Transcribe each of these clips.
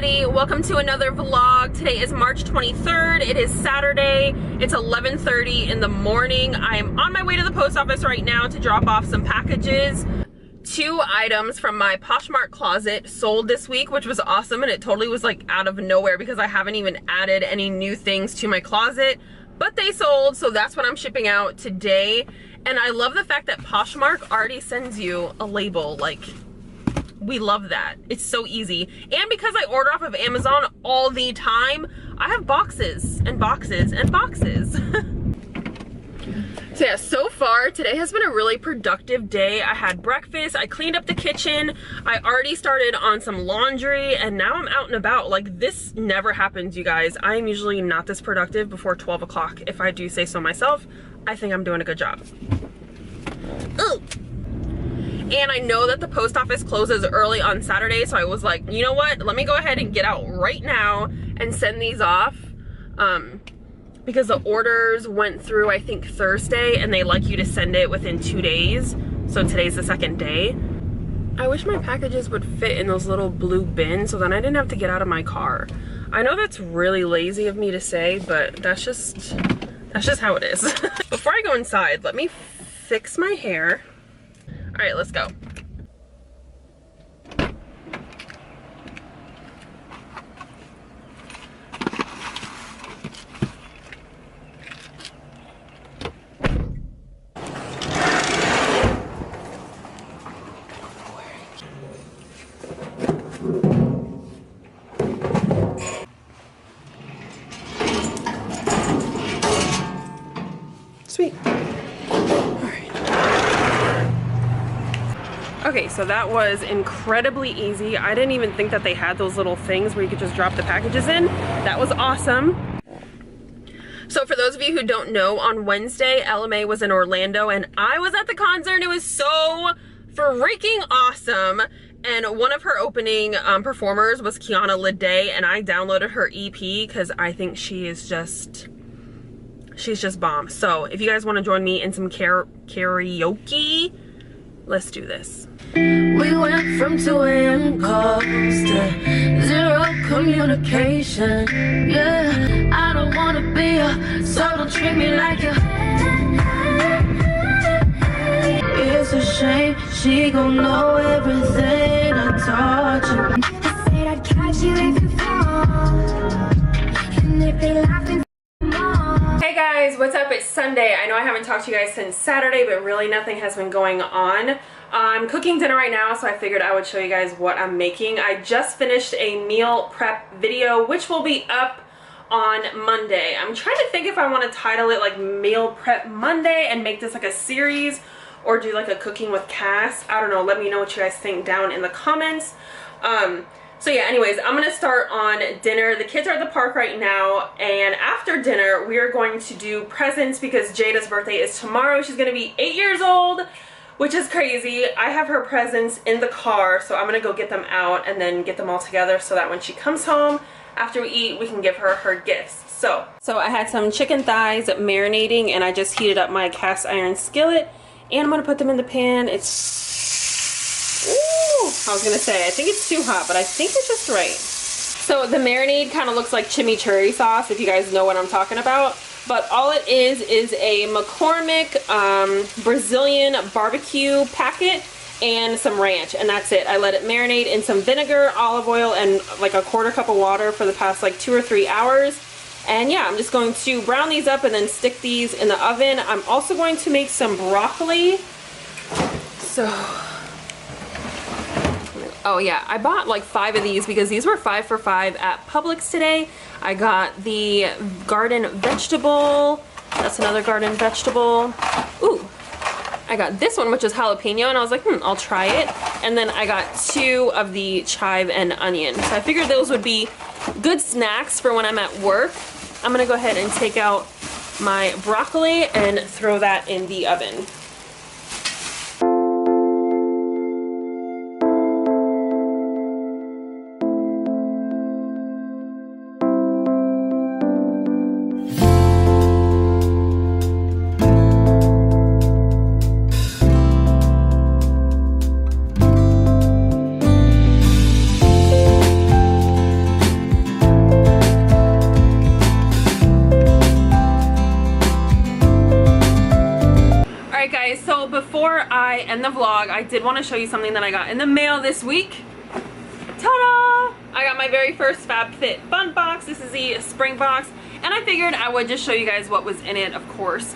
everybody, welcome to another vlog. Today is March 23rd. It is Saturday. It's 11:30 in the morning. I am on my way to the post office right now to drop off some packages. 2 items from my Poshmark closet sold this week, which was awesome, and it totally was like out of nowhere because I haven't even added any new things to my closet, but they sold, so that's what I'm shipping out today. And I love the fact that Poshmark already sends you a label. Like, we love that. It's so easy. And because I order off of Amazon all the time, I have boxes and boxes and boxes. So yeah, so far today has been a really productive day. I had breakfast, I cleaned up the kitchen, I already started on some laundry, and now I'm out and about. Like, this never happens, you guys. I am usually not this productive before 12 o'clock. If I do say so myself, I think I'm doing a good job. Ooh. And I know that the post office closes early on Saturday, so I was like, you know what? Let me go ahead and get out right now and send these off. Because the orders went through, I think, Thursday, and they like you to send it within 2 days. So today's the 2nd day. I wish my packages would fit in those little blue bins so then I didn't have to get out of my car. I know that's really lazy of me to say, but that's just how it is. Before I go inside, let me fix my hair. All right, let's go. Sweet. Okay, so that was incredibly easy. I didn't even think that they had those little things where you could just drop the packages in. That was awesome. So for those of you who don't know, on Wednesday, LMA was in Orlando and I was at the concert. It was so freaking awesome. And one of her opening performers was Kiana Lede, and I downloaded her EP because I think she's just bomb. So if you guys want to join me in some karaoke, let's do this. We went from 2 a.m. calls to 0 communication. Yeah, I don't wanna be a, so don't treat me like you. It's a shame she gon' know everything I taught you. I said I'd catch you if you fall, and if they laughing. Hey guys, what's up? It's Sunday. I know I haven't talked to you guys since Saturday, but really nothing has been going on. I'm cooking dinner right now, so I figured I would show you guys what I'm making. I just finished a meal prep video, which will be up on Monday. I'm trying to think if I want to title it like Meal Prep Monday and make this like a series, or do like a cooking with Cass. I don't know. Let me know what you guys think down in the comments. So yeah, anyways, I'm gonna start on dinner. The kids are at the park right now, and after dinner, we are going to do presents because Jada's birthday is tomorrow. She's gonna be 8 years old, which is crazy. I have her presents in the car, so I'm gonna go get them out and then get them all together so that when she comes home, after we eat, we can give her her gifts. So I had some chicken thighs marinating, and I just heated up my cast iron skillet, and I'm gonna put them in the pan. Ooh, I was gonna say, I think it's too hot, but I think it's just right. So the marinade kind of looks like chimichurri sauce, if you guys know what I'm talking about. But all it is a McCormick Brazilian barbecue packet and some ranch, and that's it. I let it marinate in some vinegar, olive oil, and like a 1/4 cup of water for the past like 2 or 3 hours. And yeah, I'm just going to brown these up and then stick these in the oven. I'm also going to make some broccoli. So, oh yeah, I bought like 5 of these because these were 5 for $5 at Publix today. I got the garden vegetable. That's another garden vegetable. Ooh, I got this one, which is jalapeno, and I was like, I'll try it. And then I got 2 of the chive and onion. So I figured those would be good snacks for when I'm at work. I'm gonna go ahead and take out my broccoli and throw that in the oven. So before I end the vlog, I did want to show you something that I got in the mail this week. Ta-da! I got my very first FABFITFUN box. This is the spring box, and I figured I would just show you guys what was in it, of course.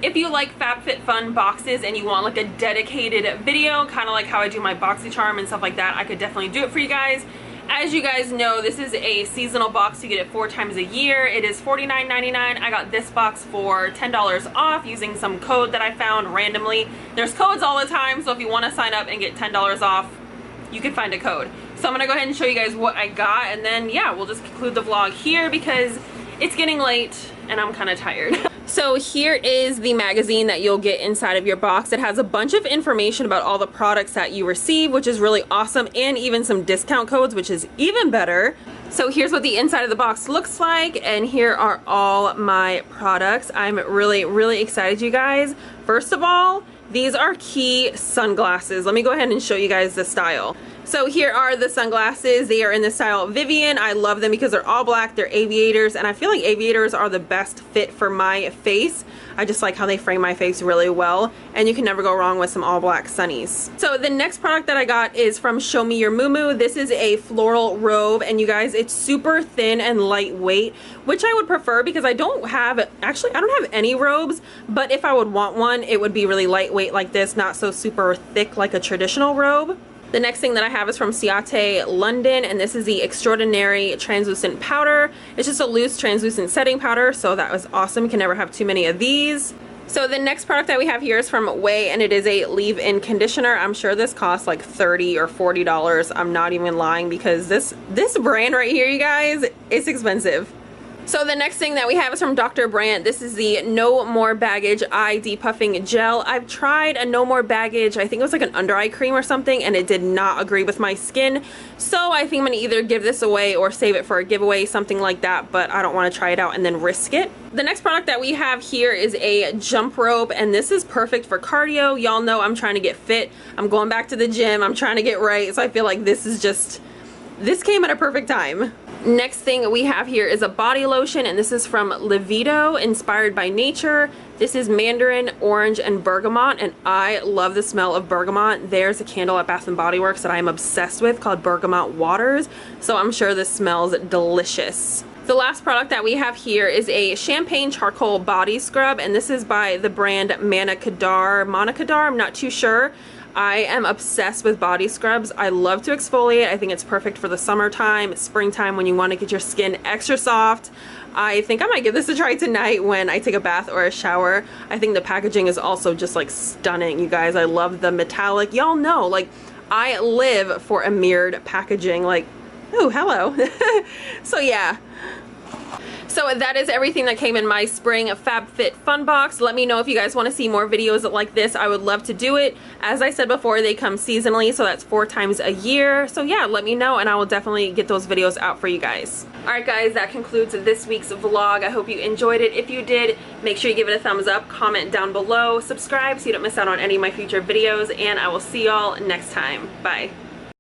If you like FABFITFUN boxes and you want like a dedicated video, kind of like how I do my BoxyCharm and stuff like that, I could definitely do it for you guys. As you guys know, this is a seasonal box. You get it 4 times a year. It is $49.99. I got this box for $10 off using some code that I found randomly. There's codes all the time, so if you want to sign up and get $10 off, you can find a code. So I'm gonna go ahead and show you guys what I got, and then yeah, we'll just conclude the vlog here because it's getting late and I'm kind of tired. So here is the magazine that you'll get inside of your box. It has a bunch of information about all the products that you receive, which is really awesome, and even some discount codes, which is even better. So here's what the inside of the box looks like, and here are all my products. I'm really excited, you guys. First of all, these are Key sunglasses. Let me go ahead and show you guys the style. So here are the sunglasses. They are in the style Vivian. I love them because they're all black, they're aviators, and I feel like aviators are the best fit for my face. I just like how they frame my face really well, and you can never go wrong with some all black sunnies. So the next product that I got is from Show Me Your Muumuu. This is a floral robe, and you guys, it's super thin and lightweight, which I would prefer because I don't have, actually I don't have any robes, but if I would want one, it would be really lightweight like this, not so super thick like a traditional robe. The next thing that I have is from Ciate London, and this is the Extraordinary Translucent Powder. It's just a loose translucent setting powder, so that was awesome. You can never have too many of these. So the next product that we have here is from Ouai, and it is a leave-in conditioner. I'm sure this costs like $30 or $40. I'm not even lying because this brand right here, you guys, it's expensive. So the next thing that we have is from Dr. Brandt. This is the No More Baggage Eye Depuffing Gel. I've tried a No More Baggage, I think it was like an under eye cream or something, and it did not agree with my skin. So I think I'm gonna either give this away or save it for a giveaway, something like that, but I don't wanna try it out and then risk it. The next product that we have here is a jump rope, and this is perfect for cardio. Y'all know I'm trying to get fit. I'm going back to the gym. I'm trying to get right, so I feel like this came at a perfect time. Next thing we have here is a body lotion, and this is from Livito, inspired by nature. This is mandarin, orange, and bergamot, and I love the smell of bergamot. There's a candle at Bath & Body Works that I'm obsessed with called Bergamot Waters, so I'm sure this smells delicious. The last product that we have here is a champagne charcoal body scrub, and this is by the brand Monicadar, I'm not too sure. I am obsessed with body scrubs. I love to exfoliate. I think it's perfect for the summertime, springtime, when you want to get your skin extra soft. I think I might give this a try tonight when I take a bath or a shower. I think the packaging is also just like stunning, you guys. I love the metallic. Y'all know, like, I live for a mirrored packaging. Like, oh, hello. So yeah. So that is everything that came in my spring FABFITFUN box. Let me know if you guys want to see more videos like this. I would love to do it. As I said before, they come seasonally, so that's 4 times a year. So yeah, let me know and I will definitely get those videos out for you guys. Alright guys, that concludes this week's vlog. I hope you enjoyed it. If you did, make sure you give it a thumbs up, comment down below, subscribe so you don't miss out on any of my future videos, and I will see y'all next time. Bye.